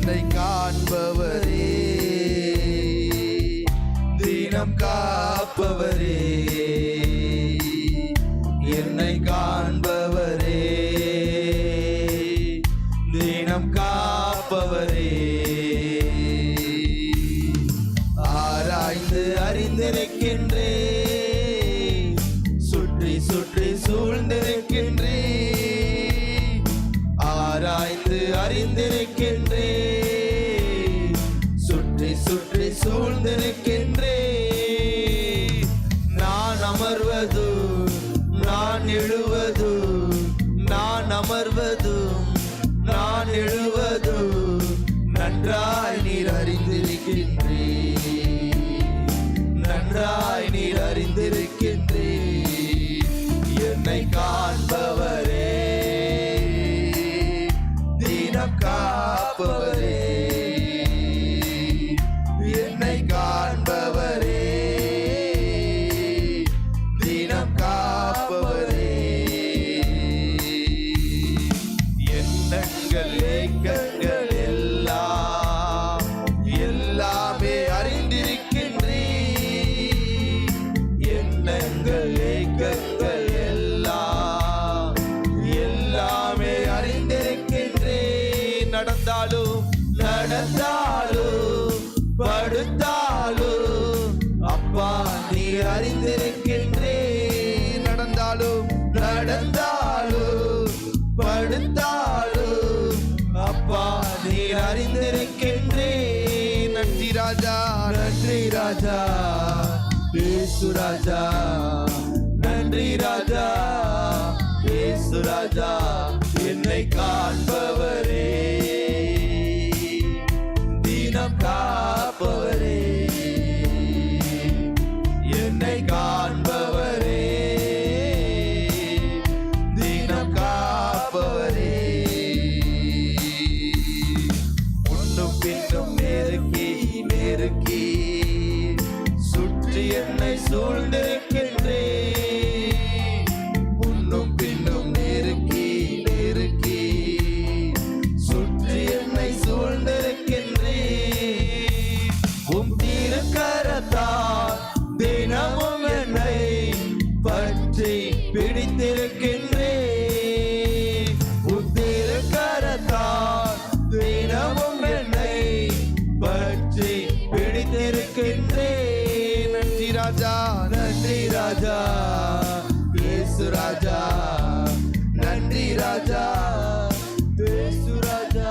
என்னை காண்பவரே, தினம் காப்பவரே, என்னை காண்பவரே, தினம் காப்பவரே, ஆராய்ந்து அறிந்திருக்கின்றே, சுற்றி சுற்றி சூழ்ந்திருக்கின்றே, ஆராய்ந்து அறிந்திருக்கின்றே, சுற்றி சுற்றி சூழ்ந்திருக்கின்றே. நான் அமர்வதும் நான் எழுவதும், நான் அமர்வதும் நான் எழுவதும் நன்றாய் நீர் அறிந்திருக்கின்றே, நன்றாய் நீர் அறிந்திருக்கின்றே. என்னை காண்பவரே, தினம் காப்பவரே, என்னை காண்பவரே, தினம் காப்பவரே. எண்ணங்கள் ஏக்கங்கள் எல்லாம் எல்லாமே அறிந்திருக்கின்றே, எண்ணங்கள் ஏக்கங்கள் எல்லாம் எல்லாமே அறிந்திருக்கின்றே. நடந்தாலும் நடந்தாலும் படுத்தாலும் அப்பா நீர் அறிந்திருக்கின்றே, நடந்தாலும் நடந்தாலும் படுத்தாலும் அப்பா நீர் அறிந்திருக்கின்றே. நன்றி ராஜா, நன்றி ராஜா, இயேசு ராஜா, நன்றி ராஜா, இயேசு ராஜா. என்னை காண்பவரே, தினம் காப்பவரே, என்னை காண்பவரே, தினம் காப்பவரே. முன்னும் பின்னும் நெருக்கி நெருக்கி சுற்றி என்னை சூழ்ந்திருக்கின்றே, முன்னும் பின்னும் நெருக்கி நெருக்கி சுற்றி என்னை சூழ்ந்திருக்கின்றே. உம் திருக்கரத்தால் தினமும் என்னை பற்றி பிடித்திருக்கின்றே, உம் திருக்கரத்தால் தினமும் என்னை பற்றி பிடித்திருக்கின்றே. நன்றி ராஜா, நன்றி ராஜா, இயேசு ராஜா, நன்றி ராஜா, இயேசு ராஜா.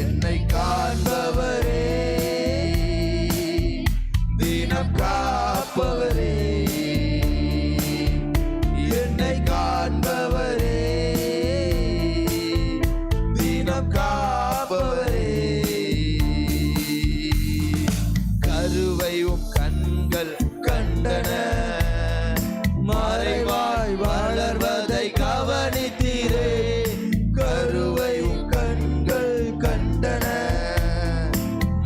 என்னை காண்பவரே, தினம் காப்பவரே, என்னை காண்பவரே, தினம் காப்பவரே. கருவையும் கண்கள் கண்டன, மறைவாய் வளர்வதை கவனித்தீரே, கருவையும் கண்கள் கண்டன,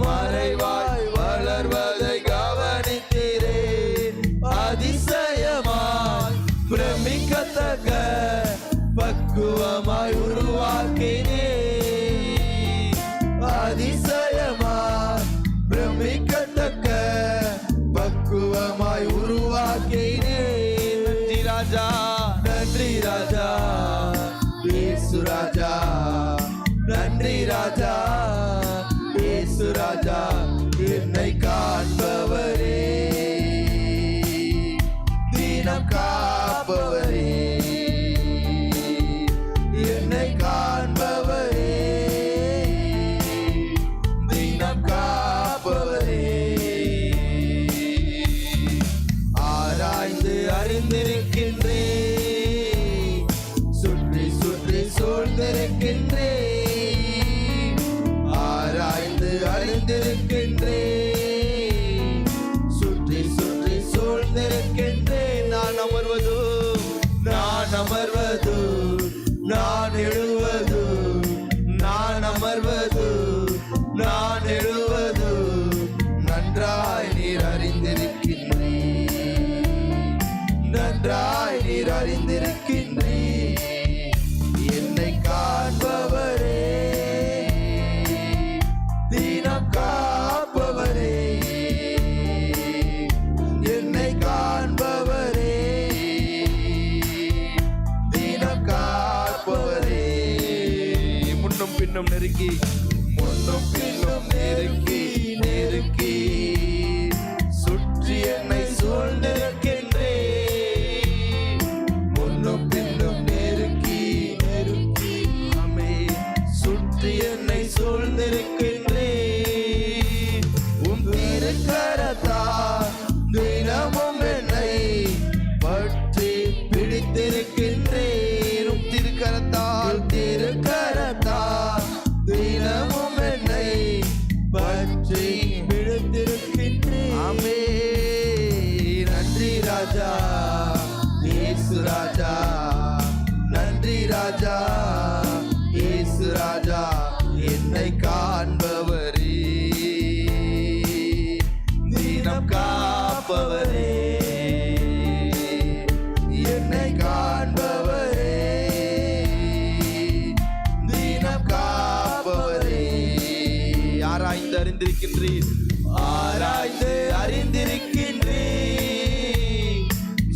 மறைவாய் வளர்வதை கவனித்தீரே. அதிசயமாய் பிரமிக்கத்தக்க பக்குவமாய் உருவாக்கினே, அதிசயமாய் பிரமிக்கத்தக்க பக்குவமாய் உருவாக்கினே. நன்றி ராஜா, நன்றி ராஜா, இயேசு ராஜா, நன்றி ராஜா, இயேசு ராஜா. என்னை காண்பவரே, தினம் காப்பவரே, என்னை காண்பவரே, தினம் காப்பவரே. ஆராய்ந்து அறிந்திருக்கின்றே, சுற்றி சுற்றி சூழ்ந்திருக்கின்றே, ஆராய்ந்து அறிந்திருக்கின்றே, பின்னும் நெருக்கி முன்னும் பின்னும் நெருக்கி நெருக்கி சுற்றி என்னை சூழ்ந்திருக்கின்றே முன்னும் பின்னும் நெருக்கி நெருக்கி ஆமே சுற்றி என்னை சூழ்ந்திருக்கின்றே உம் திருக்கரத்தால் தினமும் என்னை பற்றி பிடித்திருக்கின்றேன் உம் திருக்கரத்தால் தினமும் என்னை பற்றி பிடித்திருக்கின்றேன் ஆமே நன்றி ராஜா இயேசு ராஜா நன்றி ராஜா இயேசு ராஜா என்னை காண்பவரே தினம் காப்பவரே என்னை காண்பவரே தினம் காப்பவரே ஆராய்ந்து அறிந்திருக்கின்றீர் ஆராய்ந்து அறிந்திருக்கின்றீர்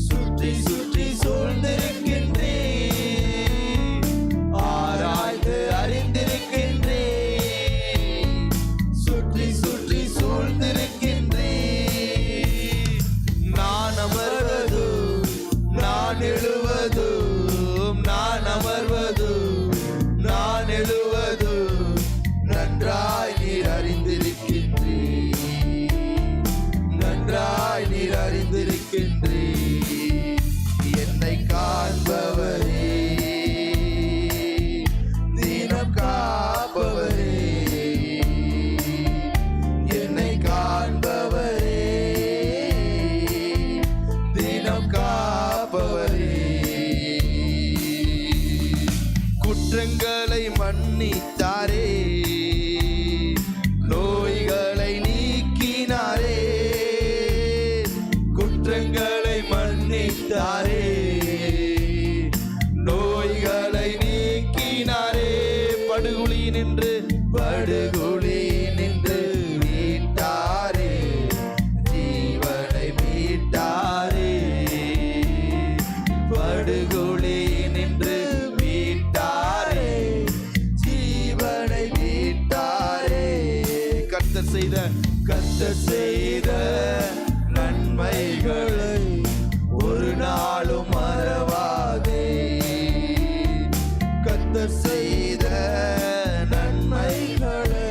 சுற்றி சுற்றி சூழ்ந்திருக்கின்றீர் ஆராய்ந்து அறிந்திருக்கின்றீர் சுற்றி சுற்றி சூழ்ந்திருக்கின்றீர் நான் அமர்வது நான் எழுவது நான் அமர்வது நான் எழுவது நன்றாய் நீர் அறிந்திருக்கின்றீர் நன்றாய் நீர் அறிந்திருக்கின்றீர் என்னை காண்பவரே தினம் காப்பவரே என்னை காண்பவரே தினம் காப்பவரே குற்றங்களை மன்னித்தாரே நோய்களை நீக்கினாரே குற்றங்களை மன்னித்தாரே நோய்களை நீக்கினாரே படுகுழி நின்று மீட்டாரே ஜீவனை மீட்டாரே படுகுழி நின்று மீட்டாரே ஜீவனை மீட்டாரே கர்த்தர் செய்த நன்மைகளை ஒரு நாளும் மறவாதே கர்த்தர் செய்த நன்மைகளை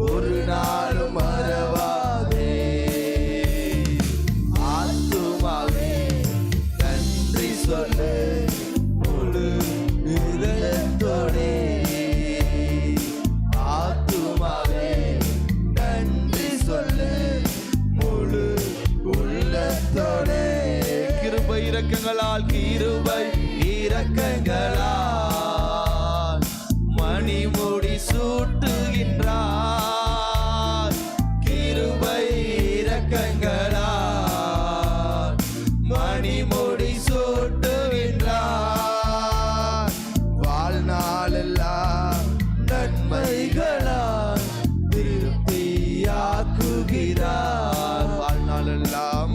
ஒரு நாளும் மறவாதே ஆத்துமாவே நன்றி சொல்லு முழு இதயத்தோடே ஆத்துமாவே நன்றி சொல்லு முழு உள்ளத்தோடே கிருபை இரக்கங்களால் மணிமுடி சூட்டுகின்றார் கிருபை இரக்கங்களால் மணிமுடி சூட்டுகின்றார் வாழ்நாளெல்லாம் நன்மைகளால் திருப்தியாக்குகிறார் வாழ்நாளெல்லாம்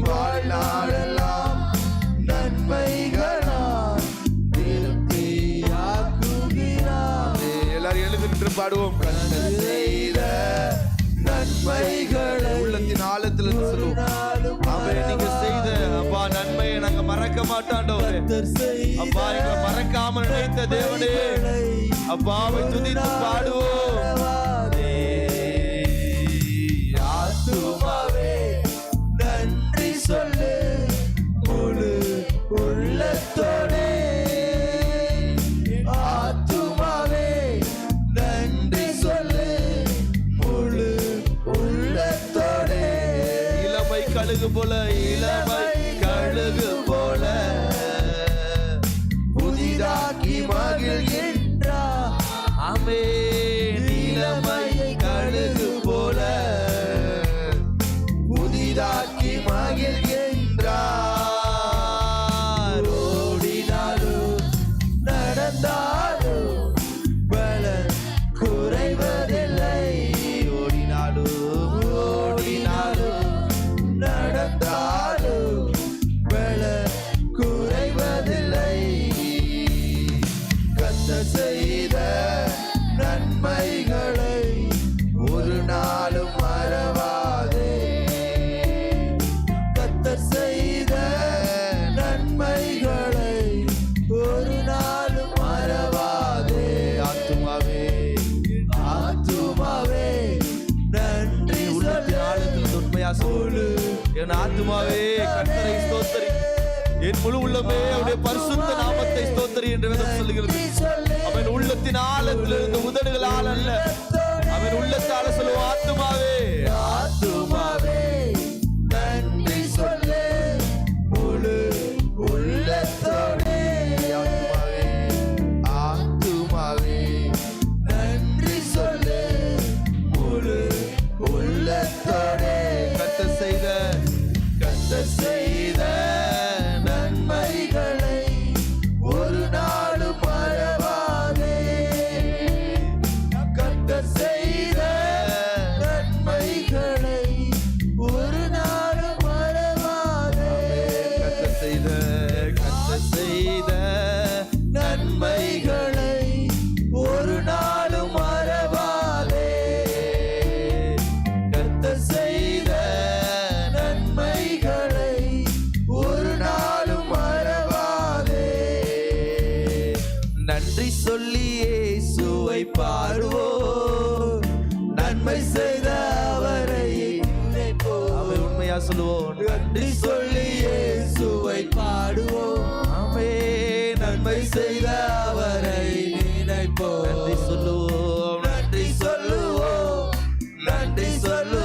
நன்மைகளால் திருப்தியாக்குகிறார் எல்லாரும் எழுதிட்டு பாடுவோம் கர்த்தர் செய்த நன்மைகளை உள்ளத்தின் ஆழத்தில் சொல்லுவோம் அவரை நீங்க செய்த அப்பா நன்மையை நாங்க மறக்க மாட்டாண்டோம் அப்பா எங்களை மறக்காம நினைத்த தேவனே அப்பாவை துதித்து பாடுவோம் ஆத்துமாவே நன்றி சொல்லு முழு உள்ளத்தோடே ஆத்துமாவே நன்றி சொல்லு முழு உள்ளத்தோடே இளமை கழுகு போல புதிதாக்கி மகிழ்கின்றார் ஆமென் இளமை கழுகு போல புதிதாக்கி மகிழ்கின்றார் ஓடினாலும் நடந்தாலும் பலன் குறைவதில்லை ஓடினாலும் நடந்தாலும் உண்மையா சொல்லு. என் ஆத்துமாவே கர்த்தரை ஸ்தோத்திரி, என் முழு உள்ளமே அவருடைய பரிசுத்த நாமத்தை ஸ்தோத்திரி என்று வேதம் சொல்லுகிறது. அவன் உள்ளத்தின் ஆழத்திலிருந்து உதடுகளால் அல்ல, அவன் உள்ளத்தால சொல்லுவோம். ஆத்துமாவே ஆத்துமாவே நன்றி சொல்லு, முழு உள்ளத்தோடு. ஆத்துமாவே நன்றி சொல்லு, முழு உள்ளத்தோடு. கர்த்தர் செய்த நன்மைகளை ஒரு நாளும் மறவாதே. கர்த்தர் செய்த நன்மைகளை ஒரு நாளும் மறவாதே. கர்த்தர் செய்த நன்மைகளை ஒரு நாளும் மறவாதே. கர்த்தர் செய்த நன்மைகளை ஒரு நாளும் மறவாதே. நன்றி சொல்லி இயேசுவை பாடுவோம், நன்மை செய்த அவரை நினைப்போம். அவர் உண்மையா சொல்லுவோம். நன்றி சொல்லி இயேசுவை பாடுவோம், ஆமே. நன்மை செய்த அவரை நினைப்போம். நன்றி சொல்லுவோம், நன்றி சொல்லுவோம், நன்றி சொல்லுவோம்.